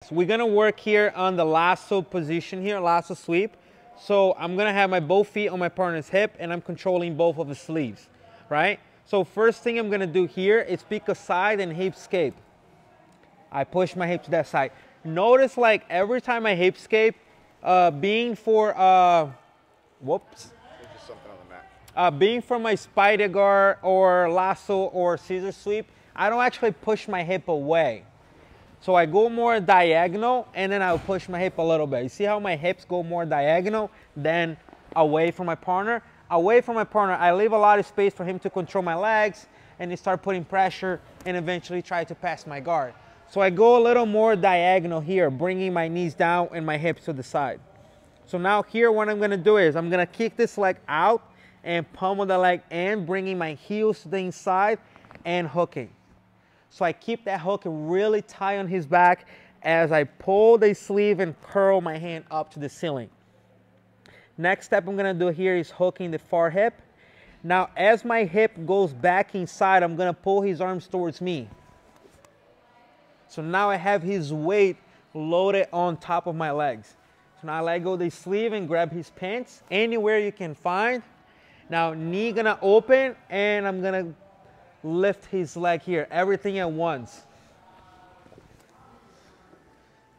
So we're gonna work here on the lasso position here, lasso sweep. So I'm gonna have my both feet on my partner's hip and I'm controlling both of the sleeves, right? So first thing I'm gonna do here is pick a side and hip escape. I push my hip to that side. Notice like every time I hip escape, being for, whoops. There's just something on the mat. Being for my spider guard or lasso or scissor sweep, I don't actually push my hip away. So I go more diagonal and then I'll push my hip a little bit. You see how my hips go more diagonal than away from my partner? Away from my partner, I leave a lot of space for him to control my legs and he start putting pressure and eventually try to pass my guard. So I go a little more diagonal here, bringing my knees down and my hips to the side. So now here what I'm gonna do is I'm gonna kick this leg out and pummel the leg in, bringing my heels to the inside and hooking. So I keep that hook really tight on his back as I pull the sleeve and curl my hand up to the ceiling. Next step I'm gonna do here is hooking the far hip. Now as my hip goes back inside, I'm gonna pull his arms towards me. So now I have his weight loaded on top of my legs. So now I let go the sleeve and grab his pants anywhere you can find. Now knee gonna open and I'm gonna lift his leg here, everything at once,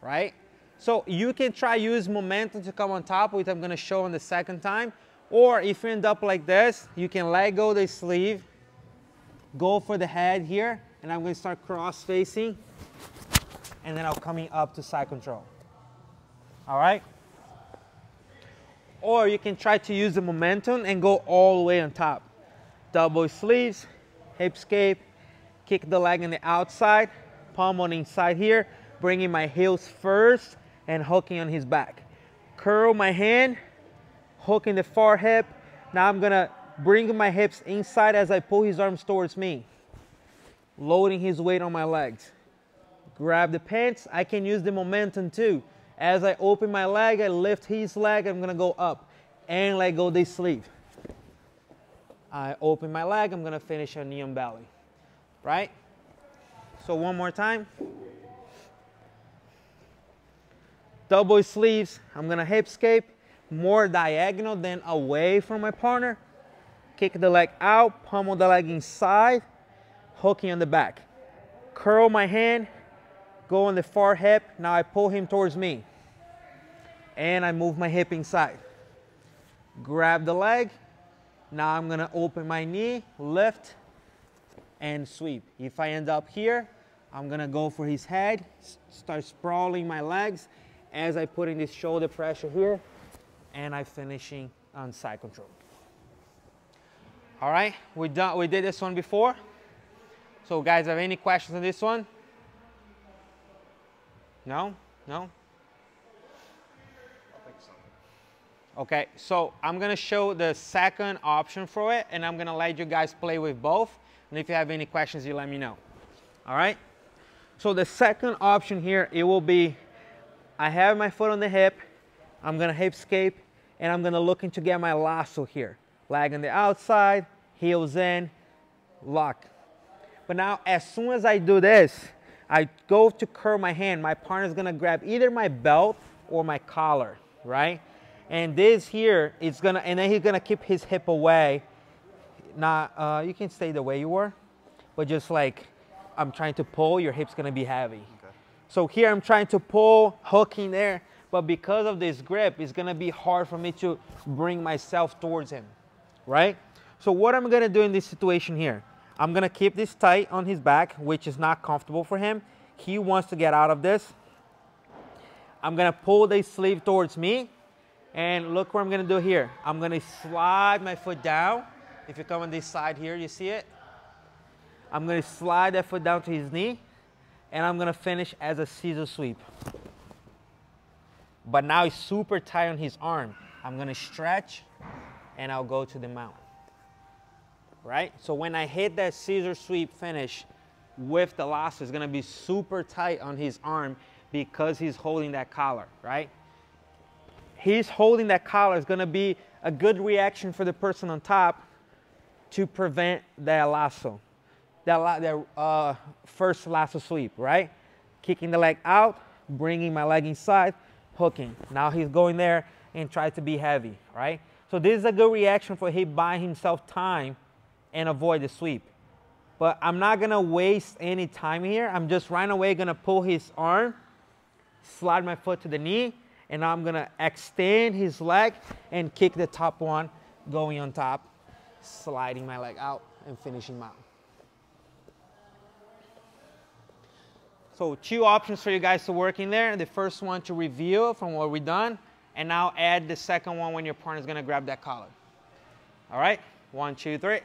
right? So you can try use momentum to come on top, which I'm gonna show on the second time, or if you end up like this, you can let go the sleeve, go for the head here, and I'm gonna start cross facing, and then I'm coming up to side control, all right? Or you can try to use the momentum and go all the way on top. Double sleeves, hip escape, kick the leg on the outside, palm on the inside here, bringing my heels first and hooking on his back. Curl my hand, hooking the far hip. Now I'm gonna bring my hips inside as I pull his arms towards me, loading his weight on my legs. Grab the pants, I can use the momentum too. As I open my leg, I lift his leg, I'm gonna go up and let go the sleeve. I open my leg, I'm gonna finish a knee on belly, right? So one more time. Double sleeves, I'm gonna hip escape, more diagonal than away from my partner. Kick the leg out, pummel the leg inside, hooking on the back. Curl my hand, go on the far hip, now I pull him towards me. And I move my hip inside. Grab the leg, now I'm gonna open my knee, lift, and sweep. If I end up here, I'm gonna go for his head, start sprawling my legs as I put in this shoulder pressure here, and I'm finishing on side control. All right, we did this one before. So guys, have any questions on this one? No? No? Okay, so I'm gonna show the second option for it and I'm gonna let you guys play with both. And if you have any questions, you let me know. All right? So the second option here, it will be, I have my foot on the hip, I'm gonna hip escape, and I'm gonna looking to get my lasso here. Leg on the outside, heels in, lock. But now, as soon as I do this, I go to curl my hand, my partner's gonna grab either my belt or my collar, right? And this here, it's gonna, and then he's gonna keep his hip away. Now, you can stay the way you were, but just like I'm trying to pull, your hip's gonna be heavy. Okay. So here I'm trying to pull, hooking there, but because of this grip, it's gonna be hard for me to bring myself towards him, right? So what I'm gonna do in this situation here, I'm gonna keep this tight on his back, which is not comfortable for him. He wants to get out of this. I'm gonna pull the sleeve towards me, and look what I'm gonna do here. I'm gonna slide my foot down. If you come on this side here, you see it? I'm gonna slide that foot down to his knee, and I'm gonna finish as a scissor sweep. But now it's super tight on his arm. I'm gonna stretch, and I'll go to the mount. Right? So when I hit that scissor sweep finish with the lasso, it's gonna be super tight on his arm because he's holding that collar, right? He's holding that collar is gonna be a good reaction for the person on top to prevent that lasso, that first lasso sweep, right? Kicking the leg out, bringing my leg inside, hooking. Now he's going there and try to be heavy, right? So this is a good reaction for him buying himself time and avoid the sweep. But I'm not gonna waste any time here. I'm just right away gonna pull his arm, slide my foot to the knee, and now I'm gonna extend his leg and kick the top one, going on top, sliding my leg out and finishing him out. So 2 options for you guys to work in there. The first one to review from what we've done, and now add the second one when your partner's gonna grab that collar. All right, 1, 2, 3.